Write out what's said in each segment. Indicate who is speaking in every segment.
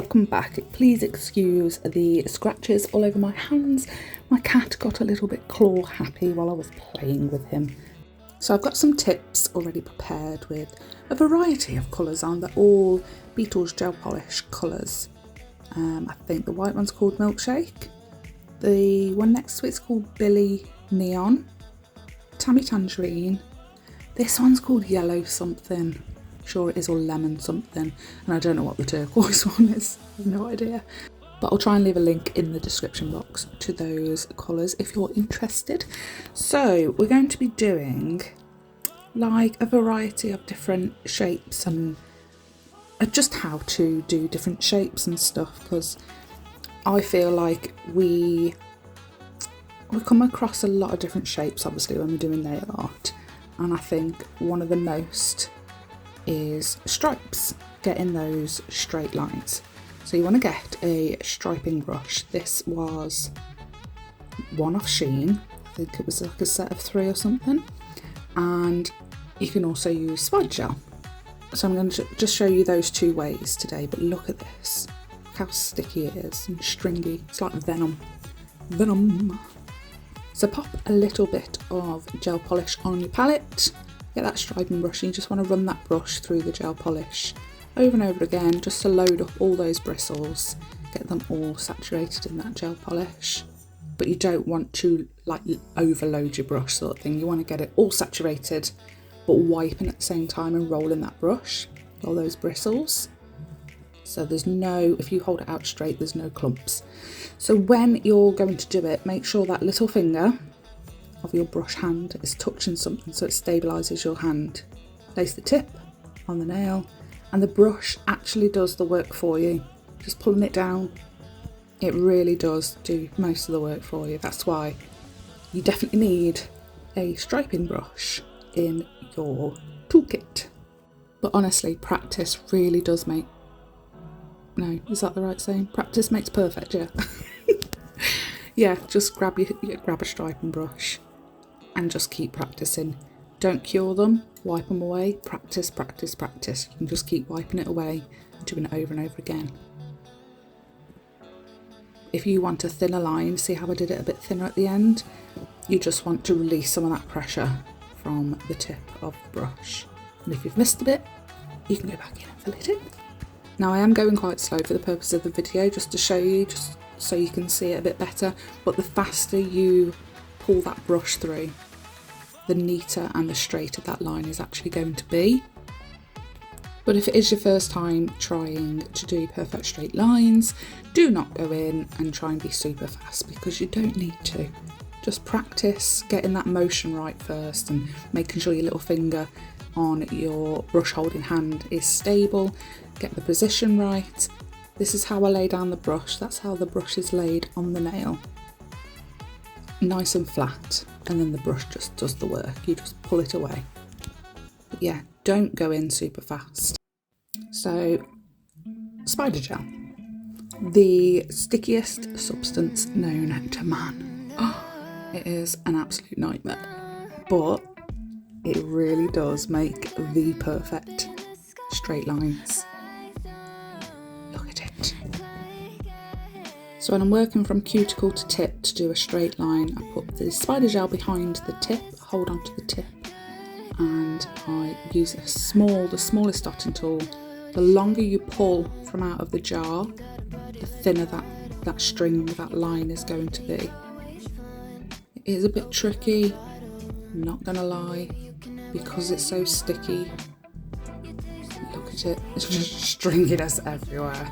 Speaker 1: welcome back. Please excuse the scratches all over my hands. My cat got a little bit claw happy while I was playing with him. So I've got some tips already prepared with a variety of colours on. They're all Beetles gel polish colours. I think the white one's called Milkshake. The one next to it's called Billy Neon. Tammy Tangerine. This one's called Yellow something. Sure it is, or Lemon something. And I don't know what the turquoise one is. I have no idea. But I'll try and leave a link in the description box to those colours if you're interested. So we're going to be doing like a variety of different shapes and just how to do different shapes and stuff, because I feel like we come across a lot of different shapes obviously when we're doing nail art, and I think one of the most is stripes, getting those straight lines. So you want to get a striping brush. This was one off Shein, I think it was like a set of 3 or something, and you can also use Spidergel. So I'm going to just show you those 2 ways today, but look at this. Look how sticky it is and stringy. It's like venom. Venom. So pop a little bit of gel polish on your palette. Get that striping brush and you just want to run that brush through the gel polish over and over again just to load up all those bristles. Get them all saturated in that gel polish. But you don't want to like overload your brush sort of thing. You want to get it all saturated, but wiping at the same time and rolling that brush, all those bristles. So there's no, if you hold it out straight, there's no clumps. So when you're going to do it, make sure that little finger of your brush hand is touching something so it stabilises your hand. Place the tip on the nail and the brush actually does the work for you. Just pulling it down, it really does do most of the work for you. That's why you definitely need a striping brush in your toolkit. But honestly, practice really does make, no, is that the right saying? Practice makes perfect, yeah. Yeah, just grab a striping brush and just keep practicing. Don't cure them, wipe them away, practice, practice, practice. You can just keep wiping it away, doing it over and over again. If you want a thinner line, see how I did it a bit thinner at the end? You just want to release some of that pressure from the tip of the brush. And if you've missed a bit, you can go back in and fill it in. Now I am going quite slow for the purpose of the video, just to show you, just so you can see it a bit better, but the faster you pull that brush through, the neater and the straighter that line is actually going to be. But if it is your first time trying to do perfect straight lines, do not go in and try and be super fast, because you don't need to. Just practice getting that motion right first and making sure your little finger on your brush holding hand is stable. Get the position right. This is how I lay down the brush. That's how the brush is laid on the nail. Nice and flat, and then the brush just does the work. You just pull it away. But yeah, don't go in super fast. So, Spidergel, the stickiest substance known to man. It is an absolute nightmare, but it really does make the perfect straight lines. Look at it. So when I'm working from cuticle to tip to do a straight line, I put the Spidergel behind the tip, hold onto the tip, and I use the smallest dotting tool. The longer you pull from out of the jar, the thinner that string, that line is going to be. It is a bit tricky, I'm not gonna lie, because it's so sticky. Look at it, it's just stringiness everywhere,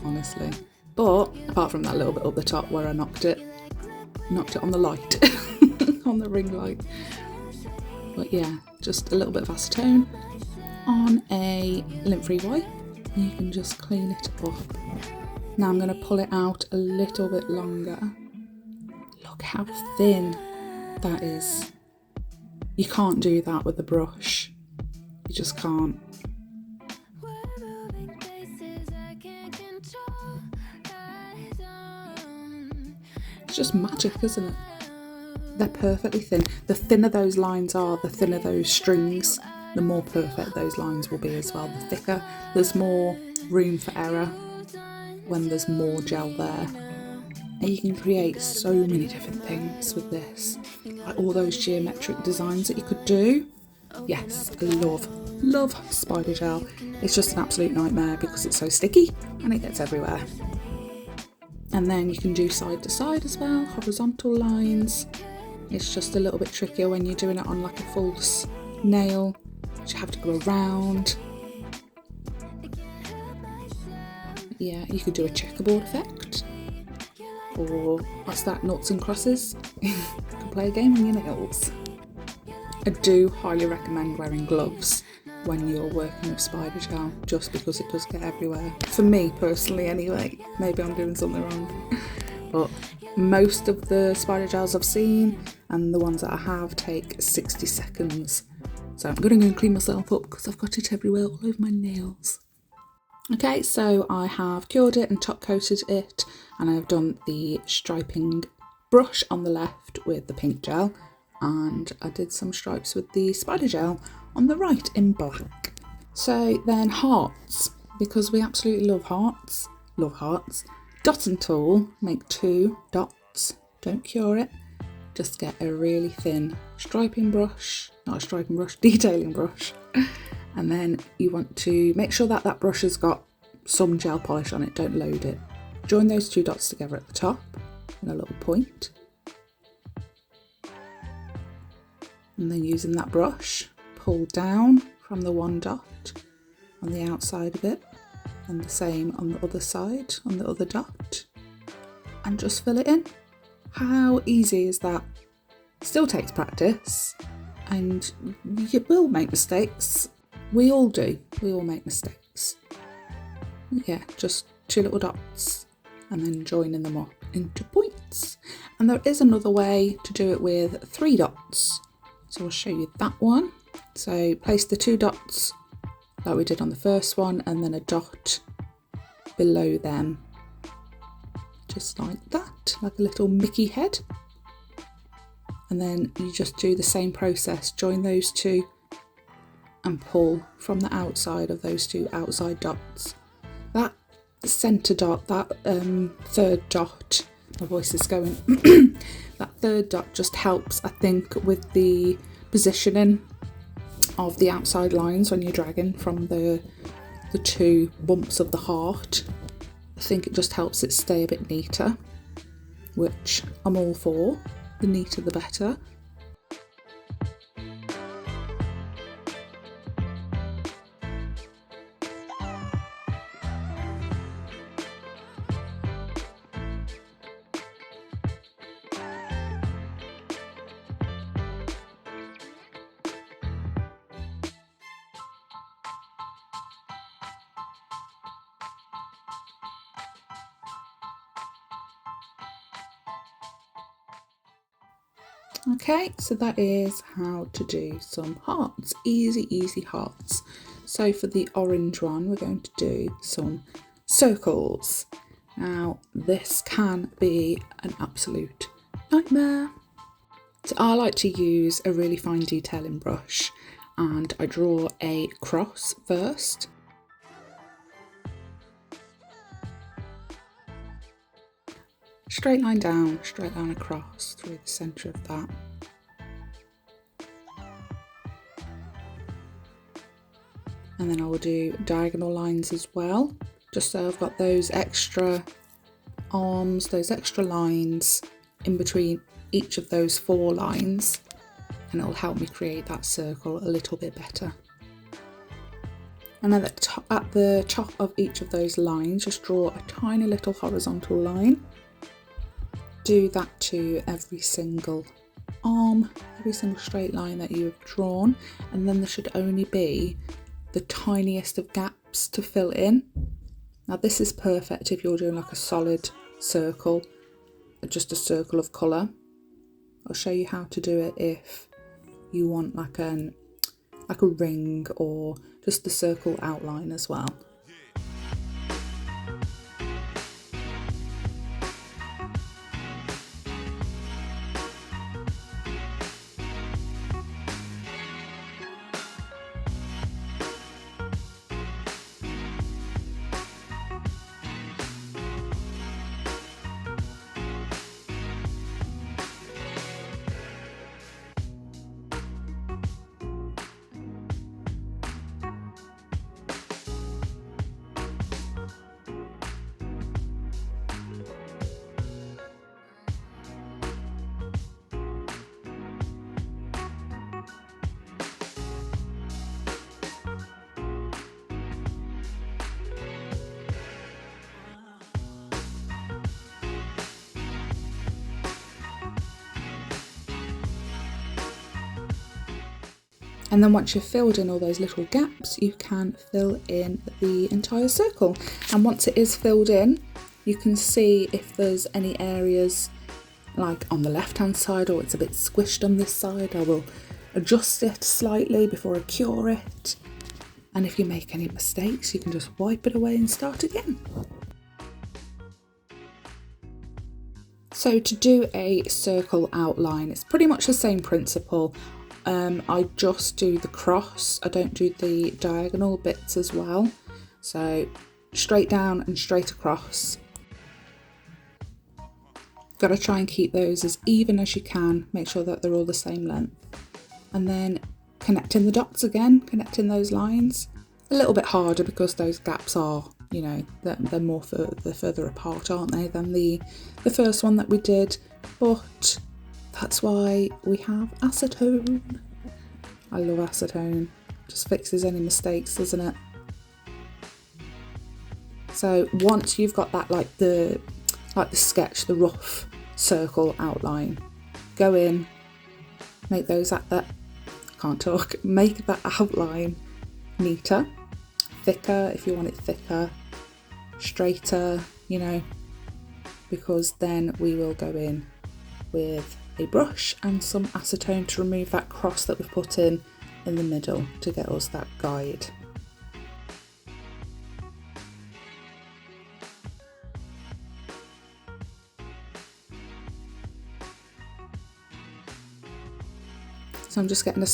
Speaker 1: honestly. But apart from that little bit up the top where I knocked it on the light, on the ring light. But yeah, just a little bit of acetone on a lint-free wipe. You can just clean it up. Now I'm going to pull it out a little bit longer. Look how thin that is. You can't do that with a brush. You just can't. It's just magic, isn't it? They're perfectly thin. The thinner those lines are, the thinner those strings, the more perfect those lines will be as well. The thicker, there's more room for error. when there's more gel there. And you can create so many different things with this, like all those geometric designs that you could do. Yes, love Spidergel. It's just an absolute nightmare because it's so sticky and it gets everywhere. And then you can do side to side as well, horizontal lines. It's just a little bit trickier when you're doing it on like a false nail, which you have to go around. Yeah, you could do a checkerboard effect. Or what's that, noughts and crosses? You can play a game on your nails. I do highly recommend wearing gloves when you're working with Spidergel, just because it does get everywhere. For me personally anyway, maybe I'm doing something wrong. But most of the Spidergels I've seen and the ones that I have take 60 seconds. So I'm going to go and clean myself up because I've got it everywhere all over my nails. Okay, so I have cured it and top coated it, and I've done the striping brush on the left with the pink gel, and I did some stripes with the Spidergel on the right in black. So then hearts, because we absolutely love hearts. Dotting tool, make 2 dots, don't cure it, just get a really thin striping brush, not a striping brush, detailing brush. And then you want to make sure that that brush has got some gel polish on it, don't load it. Join those 2 dots together at the top in a little point. And then using that brush, pull down from the 1 dot on the outside of it, and the same on the other side, on the other dot, and just fill it in. How easy is that? Still takes practice, and you will make mistakes. We all do. We all make mistakes. Yeah, just 2 little dots and then joining them up into points. And there is another way to do it with 3 dots. So I'll show you that one. So place the 2 dots like we did on the first one, and then a dot below them. Just like that, like a little Mickey head. And then you just do the same process, join those 2 and pull from the outside of those 2 outside dots. That centre dot, that 3rd dot, my voice is going, that 3rd dot just helps, I think, with the positioning of the outside lines when you're dragging from the 2 bumps of the heart. I think it just helps it stay a bit neater, which I'm all for. The neater the better. Okay, so that is how to do some hearts. Easy hearts. So for the orange one, we're going to do some circles. Now, this can be an absolute nightmare. So I like to use a really fine detailing brush, and I draw a cross first. Straight line down, straight line across through the centre of that. And then I will do diagonal lines as well, just so I've got those extra arms, those extra lines in between each of those 4 lines, and it will help me create that circle a little bit better. And at the top of each of those lines, just draw a tiny little horizontal line. Do that to every single arm, every single straight line that you have drawn, and then there should only be the tiniest of gaps to fill in. Now this is perfect if you're doing like a solid circle, just a circle of colour. I'll show you how to do it if you want like a ring or just the circle outline as well. And then once you've filled in all those little gaps, you can fill in the entire circle. And once it is filled in, you can see if there's any areas like on the left hand side or it's a bit squished on this side. I will adjust it slightly before I cure it. And if you make any mistakes, you can just wipe it away and start again. So to do a circle outline, it's pretty much the same principle. I just do the cross, I don't do the diagonal bits as well. So straight down and straight across. Got to try and keep those as even as you can, make sure that they're all the same length. And then connecting the dots again, connecting those lines. A little bit harder because those gaps are, you know, they're more further apart, aren't they, than the first one that we did. But that's why we have acetone. I love acetone. Just fixes any mistakes, doesn't it? So once you've got that, like the sketch, the rough circle outline, go in, make those make that outline neater, thicker if you want it thicker, straighter, you know, because then we will go in with a brush and some acetone to remove that cross that we've put in the middle to get us that guide. So I'm just getting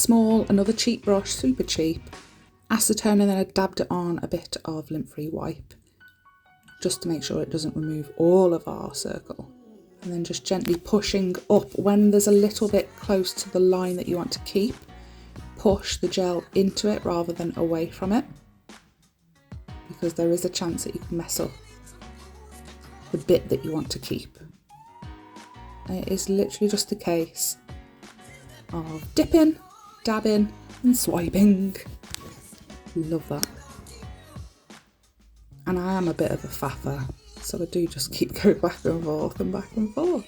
Speaker 1: another cheap brush, super cheap, acetone, and then I dabbed it on a bit of lint-free wipe just to make sure it doesn't remove all of our circle. And then just gently pushing up when there's a little bit close to the line that you want to keep, push the gel into it rather than away from it, because there is a chance that you can mess up the bit that you want to keep. And it is literally just a case of dipping, dabbing and swiping. Love that. And I am a bit of a faffer, so I do just keep going back and forth and back and forth.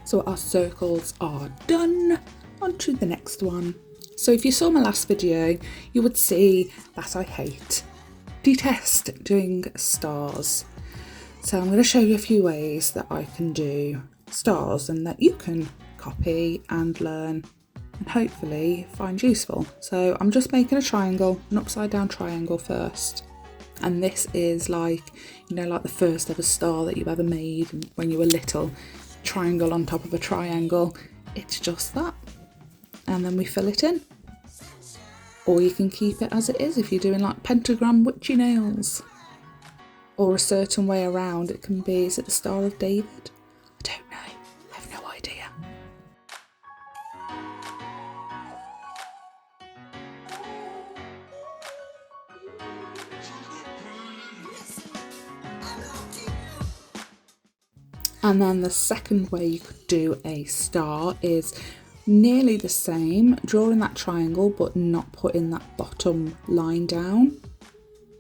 Speaker 1: So our circles are done. On to the next one. So if you saw my last video, you would see that I detest doing stars. So I'm going to show you a few ways that I can do stars and that you can copy and learn and hopefully find useful. So I'm just making a triangle, an upside down triangle first. And this is like, you know, like the first ever star that you've ever made when you were little. Triangle on top of a triangle. It's just that. And then we fill it in. Or you can keep it as it is if you're doing like pentagram witchy nails. Or a certain way around. It can be, is it the Star of David? I don't know. I have no idea. And then the second way you could do a star is nearly the same, drawing that triangle but not putting that bottom line down.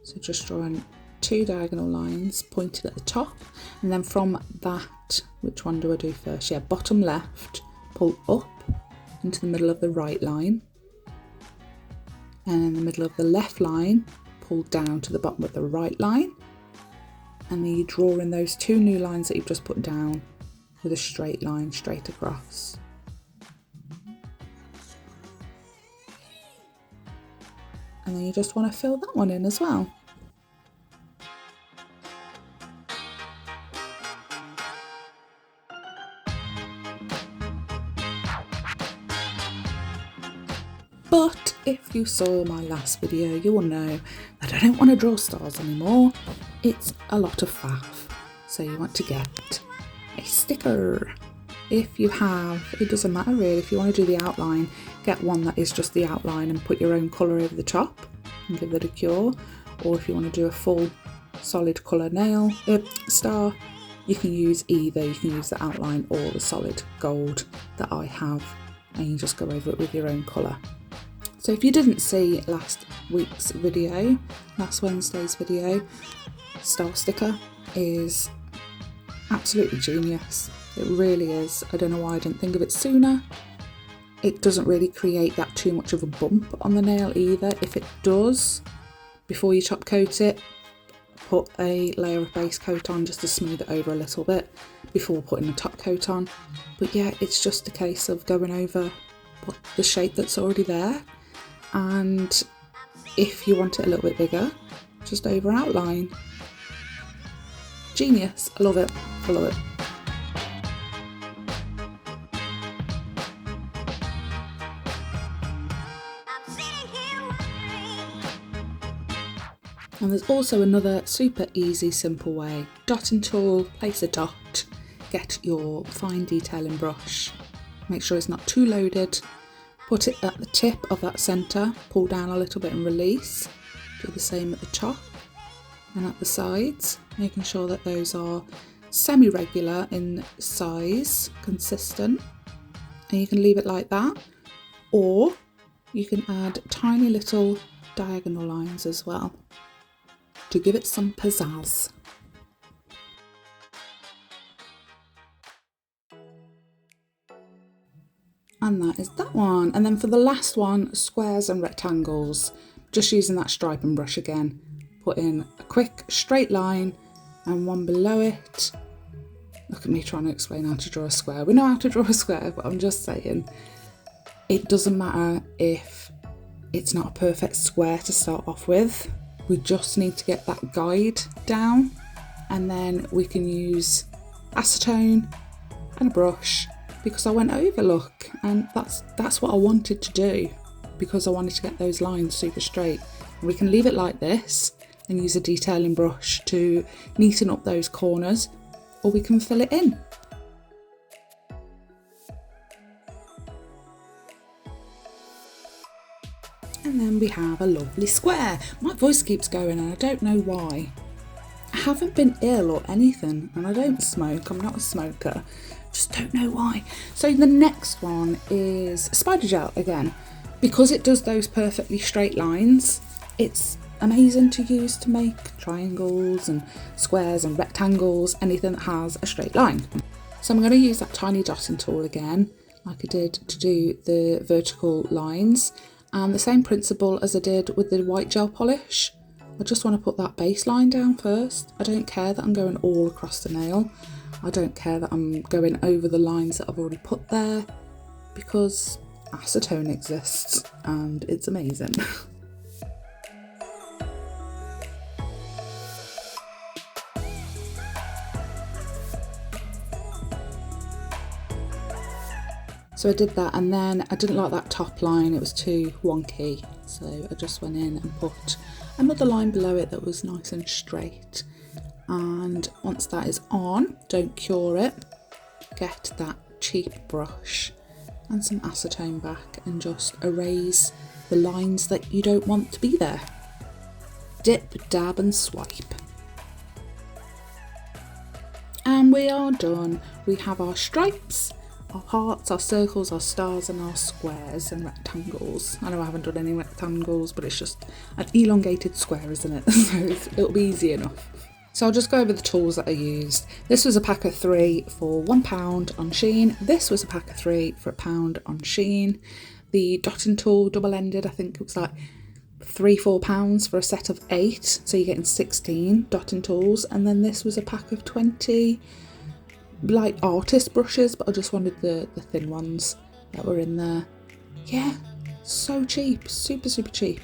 Speaker 1: So just drawing two diagonal lines pointed at the top, and then from that, which one do I do first? Yeah, bottom left, pull up into the middle of the right line, and in the middle of the left line, pull down to the bottom of the right line. And then you draw in those two new lines that you've just put down with a straight line straight across. And then you just want to fill that one in as well. But if you saw my last video, you will know that I don't want to draw stars anymore. It's a lot of faff. So you want to get a sticker. If you have, it doesn't matter really, if you want to do the outline, get one that is just the outline and put your own colour over the top and give it a cure. Or if you want to do a full solid colour nail star, you can use either. You can use the outline or the solid gold that I have, and you just go over it with your own colour. So if you didn't see last Wednesday's video, star sticker is absolutely genius. It really is. I don't know why I didn't think of it sooner, it doesn't really create that too much of a bump on the nail either. If it does, before you top coat it, put a layer of base coat on just to smooth it over a little bit before putting a top coat on. But yeah, it's just a case of going over the shape that's already there, and if you want it a little bit bigger, just over outline. Genius. I love it. I love it. And there's also another super easy, simple way. Dotting tool, place a dot, get your fine detailing brush, make sure it's not too loaded, put it at the tip of that centre, pull down a little bit and release. Do the same at the top and at the sides, making sure that those are semi-regular in size, consistent. And you can leave it like that, or you can add tiny little diagonal lines as well to give it some pizzazz. And that is that one. And then for the last one, squares and rectangles, just using that striping brush again, put in a quick straight line and one below it. Look at me trying to explain how to draw a square. We know how to draw a square, but I'm just saying, it doesn't matter if it's not a perfect square to start off with. We just need to get that guide down, and then we can use acetone and a brush, because I went over, look, and that's what I wanted to do, because I wanted to get those lines super straight. And we can leave it like this and use a detailing brush to neaten up those corners, or we can fill it in. And then we have a lovely square. My voice keeps going and I don't know why. I haven't been ill or anything, and I don't smoke, I'm not a smoker. Just don't know why. So the next one is Spidergel again. Because it does those perfectly straight lines, it's amazing to use to make triangles and squares and rectangles, anything that has a straight line. So I'm going to use that tiny dotting tool again, like I did to do the vertical lines. And the same principle as I did with the white gel polish. I just want to put that baseline down first. I don't care that I'm going all across the nail. I don't care that I'm going over the lines that I've already put there, because acetone exists and it's amazing. So I did that, and then I didn't like that top line, it was too wonky. So I just went in and put another line below it that was nice and straight. And once that is on, don't cure it, get that cheap brush and some acetone back and just erase the lines that you don't want to be there. Dip, dab and swipe. And we are done. We have our stripes, our hearts, our circles, our stars and our squares and rectangles. I know I haven't done any rectangles, but it's just an elongated square, isn't it? So it'll be easy enough. So I'll just go over the tools that I used. This was a pack of 3 for £1 on Shein. This was a pack of 3 for £1 on Shein. The dotting tool, double-ended, I think it was like £3-4 for a set of 8. So you're getting 16 dotting tools. And then this was a pack of 20 like artist brushes, but I just wanted the thin ones that were in there. Yeah, so cheap, super cheap.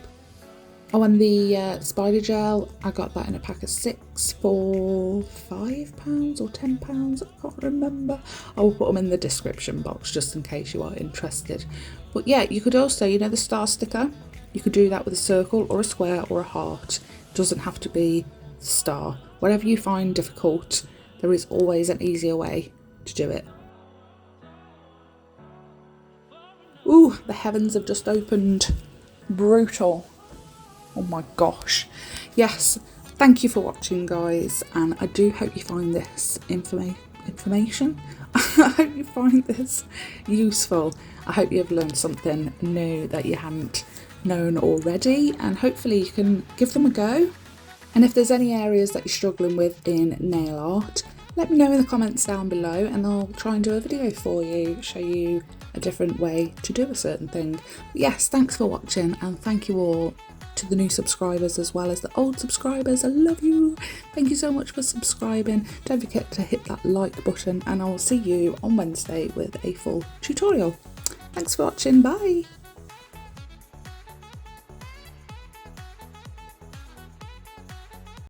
Speaker 1: Oh, and the Spidergel, I got that in a pack of 6 for £5 or £10, I can't remember. I will put them in the description box just in case you are interested. But yeah, you could also, you know the star sticker, you could do that with a circle or a square or a heart. It doesn't have to be star. Whatever you find difficult, there is always an easier way to do it. Ooh, the heavens have just opened. Brutal. Oh my gosh. Yes, thank you for watching, guys, and I do hope you find this information. I hope you find this useful. I hope you have learned something new that you hadn't known already, and hopefully you can give them a go. And if there's any areas that you're struggling with in nail art, Let me know in the comments down below and I'll try and do a video for you, show you a different way to do a certain thing. But yes, thanks for watching, and thank you all to the new subscribers as well as the old subscribers. I love you. Thank you so much for subscribing. Don't forget to hit that like button, and I will see you on Wednesday with a full tutorial. Thanks for watching. Bye.